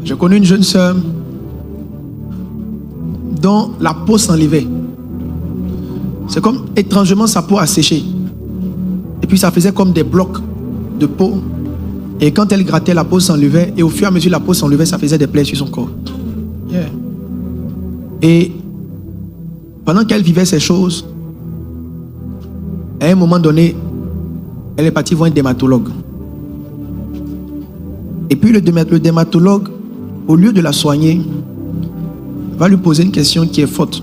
J'ai connu une jeune sœur dont la peau s'enlevait. C'est comme étrangement sa peau a séché. Et puis ça faisait comme des blocs de peau. Et quand elle grattait, la peau s'enlevait. Et au fur et à mesure la peau s'enlevait, ça faisait des plaies sur son corps. Yeah. Et pendant qu'elle vivait ces choses, à un moment donné, elle est partie voir un dermatologue. Et puis le dermatologue, au lieu de la soigner, va lui poser une question qui est faute.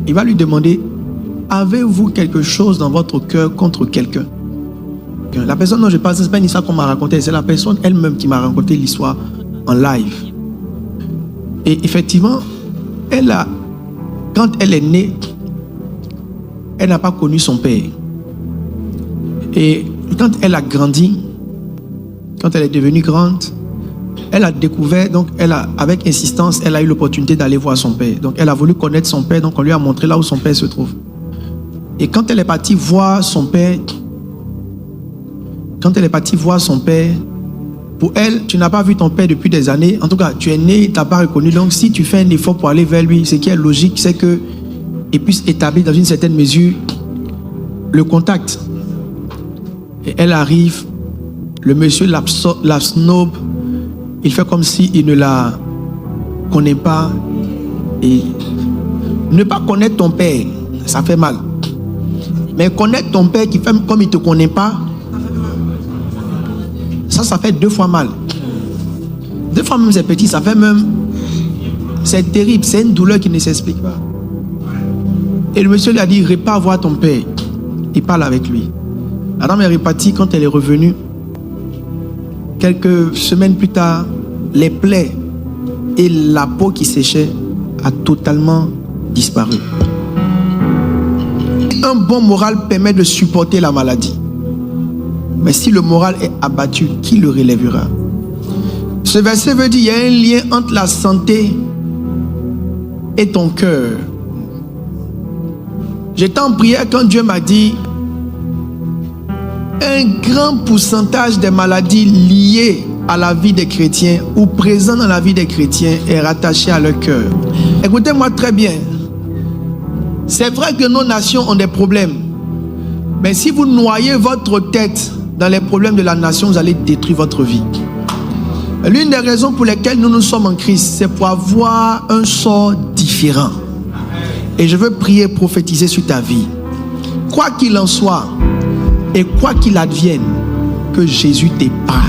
Il va lui demander: avez-vous quelque chose dans votre cœur contre quelqu'un? La personne dont je parle, ce n'est pas une histoire qu'on m'a racontée, c'est la personne elle-même qui m'a raconté l'histoire en live. Et effectivement, quand elle est née, elle n'a pas connu son père. Et quand elle a grandi, quand elle est devenue grande, elle a découvert, donc avec insistance, elle a eu l'opportunité d'aller voir son père. Donc elle a voulu connaître son père, donc on lui a montré là où son père se trouve. Et quand elle est partie voir son père, pour elle, tu n'as pas vu ton père depuis des années. En tout cas, tu es né, tu n'as pas reconnu. Donc si tu fais un effort pour aller vers lui, ce qui est logique, c'est qu'il puisse établir dans une certaine mesure le contact. Et elle arrive, le monsieur la snob, il fait comme s'il ne la connaît pas. Et ne pas connaître ton père, ça fait mal. Mais connaître ton père qui fait comme il ne te connaît pas, ça fait 2 fois mal. 2 fois même c'est petit, ça fait même... C'est terrible, c'est une douleur qui ne s'explique pas. Et le monsieur lui a dit: repars voir ton père. Il parle avec lui. La dame est repartie. Quand elle est revenue, quelques semaines plus tard, les plaies et la peau qui séchait a totalement disparu. Un bon moral permet de supporter la maladie. Mais si le moral est abattu, qui le relèvera? Ce verset veut dire qu'il y a un lien entre la santé et ton cœur. J'étais en prière quand Dieu m'a dit: un grand pourcentage des maladies liées à la vie des chrétiens ou présentes dans la vie des chrétiens est rattaché à leur cœur. Écoutez-moi très bien. C'est vrai que nos nations ont des problèmes. Mais si vous noyez votre tête dans les problèmes de la nation, vous allez détruire votre vie. L'une des raisons pour lesquelles nous sommes en Christ, c'est pour avoir un sort différent. Et je veux prier, prophétiser sur ta vie. Quoi qu'il en soit, et quoi qu'il advienne, que Jésus t'épargne.